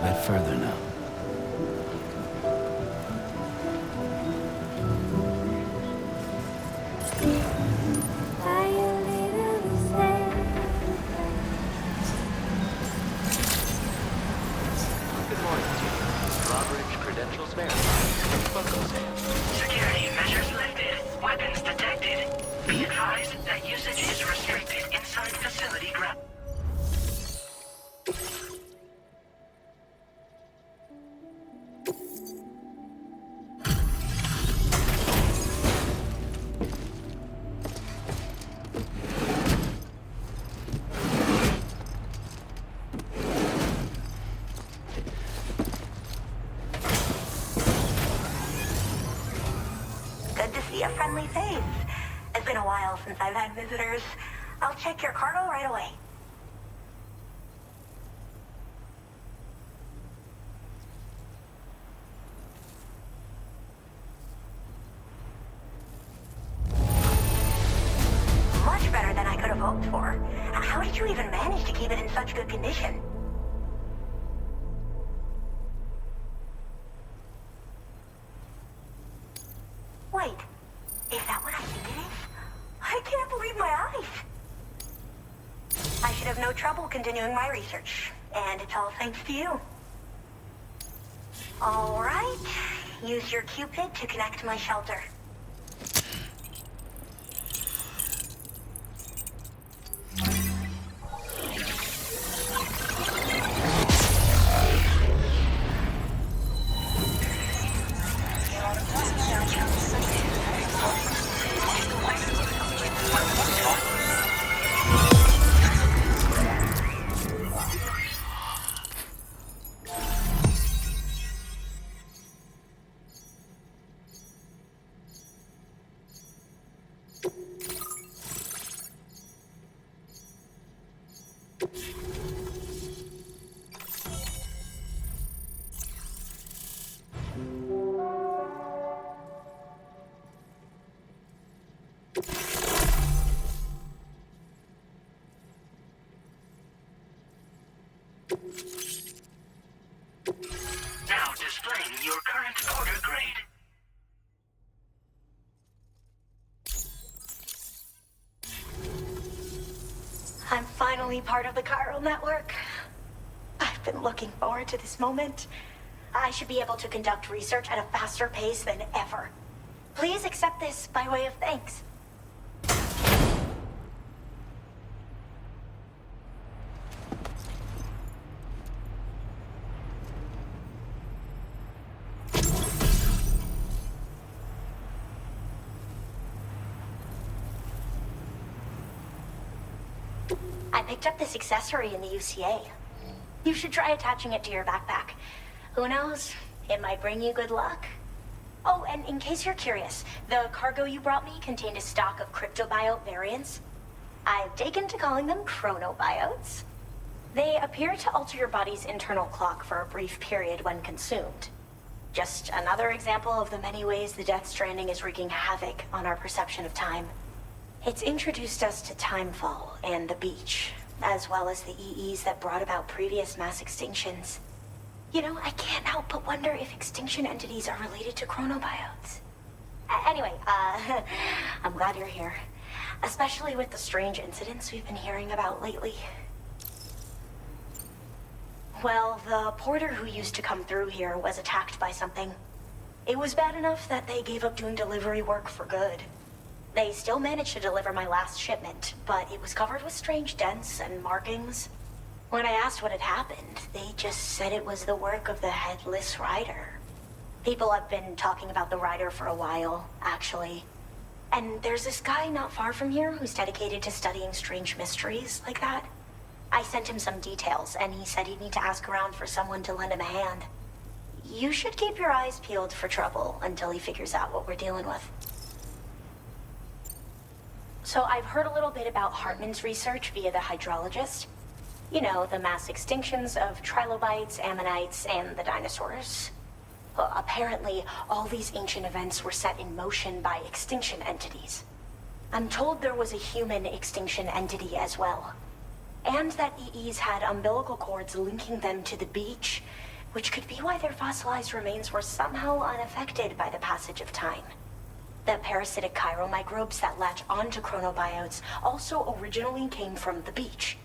bit further now. Good morning, team. Drawbridge credentials verified. Welcome, Sam. Security measures lifted. Weapons detected. Be advised that usage is restricted inside facility ground. Good to see a friendly face. It's been a while since I've had visitors. I'll check your cargo right away. Much better than I could have hoped for. How did you even manage to keep it in such good condition? Wait, is that what I think it is? I can't believe my eyes. I should have no trouble continuing my research, and it's all thanks to you. All right, use your Cupid to connect to my shelter. Now displaying your current order grade. I'm finally part of the chiral network. I've been looking forward to this moment. I should be able to conduct research at a faster pace than ever. Please accept this by way of thanks. I picked up this accessory in the UCA. You should try attaching it to your backpack. Who knows? It might bring you good luck. Oh, and in case you're curious, the cargo you brought me contained a stock of cryptobiote variants. I've taken to calling them chronobiotes. They appear to alter your body's internal clock for a brief period when consumed. Just another example of the many ways the Death Stranding is wreaking havoc on our perception of time. It's introduced us to timefall and the beach, as well as the EEs that brought about previous mass extinctions. You know, I can't help but wonder if extinction entities are related to chronobiotes. Anyway, I'm glad you're here. Especially with the strange incidents we've been hearing about lately. Well, the porter who used to come through here was attacked by something. It was bad enough that they gave up doing delivery work for good. They still managed to deliver my last shipment, but it was covered with strange dents and markings. When I asked what had happened, they just said it was the work of the Headless Rider. People have been talking about the Rider for a while, actually. And there's this guy not far from here who's dedicated to studying strange mysteries like that. I sent him some details, and he said he'd need to ask around for someone to lend him a hand. You should keep your eyes peeled for trouble until he figures out what we're dealing with. So I've heard a little bit about Hartman's research via the hydrologist. You know, the mass extinctions of trilobites, ammonites, and the dinosaurs. Well, apparently, all these ancient events were set in motion by extinction entities. I'm told there was a human extinction entity as well. And that EEs had umbilical cords linking them to the beach, which could be why their fossilized remains were somehow unaffected by the passage of time. The parasitic chiral microbes that latch onto chronobiotes also originally came from the beach.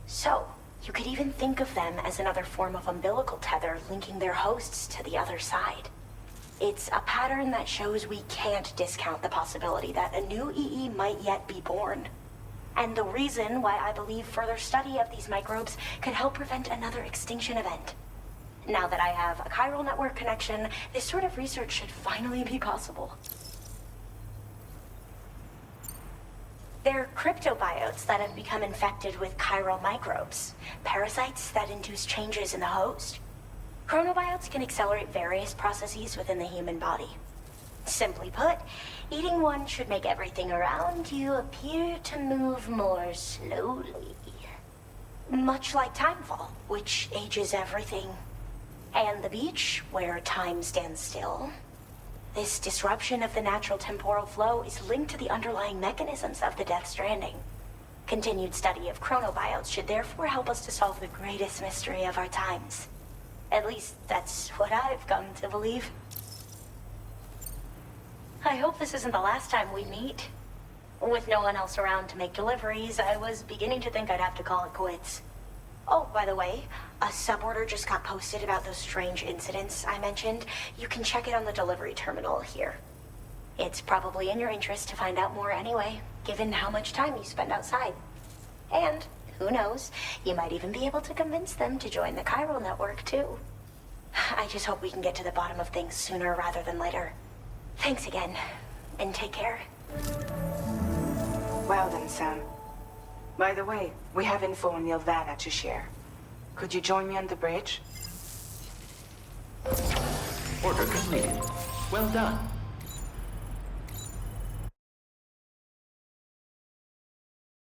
So, you could even think of them as another form of umbilical tether linking their hosts to the other side. It's a pattern that shows we can't discount the possibility that a new EE might yet be born. And the reason why I believe further study of these microbes could help prevent another extinction event. Now that I have a chiral network connection, this sort of research should finally be possible. They're cryptobiotes that have become infected with chiral microbes, parasites that induce changes in the host. Chronobiotes can accelerate various processes within the human body. Simply put, eating one should make everything around you appear to move more slowly. Much like timefall, which ages everything. And the beach, where time stands still. This disruption of the natural temporal flow is linked to the underlying mechanisms of the Death Stranding. Continued study of chronobiotes should therefore help us to solve the greatest mystery of our times. At least, that's what I've come to believe. I hope this isn't the last time we meet. With no one else around to make deliveries, I was beginning to think I'd have to call it quits. Oh, by the way, a suborder just got posted about those strange incidents I mentioned. You can check it on the delivery terminal here. It's probably in your interest to find out more anyway, given how much time you spend outside. And, who knows, you might even be able to convince them to join the chiral network, too. I just hope we can get to the bottom of things sooner rather than later. Thanks again, and take care. Well then, Sam. By the way, we have info on Nilvana to share. Could you join me on the bridge? Order completed. Well done.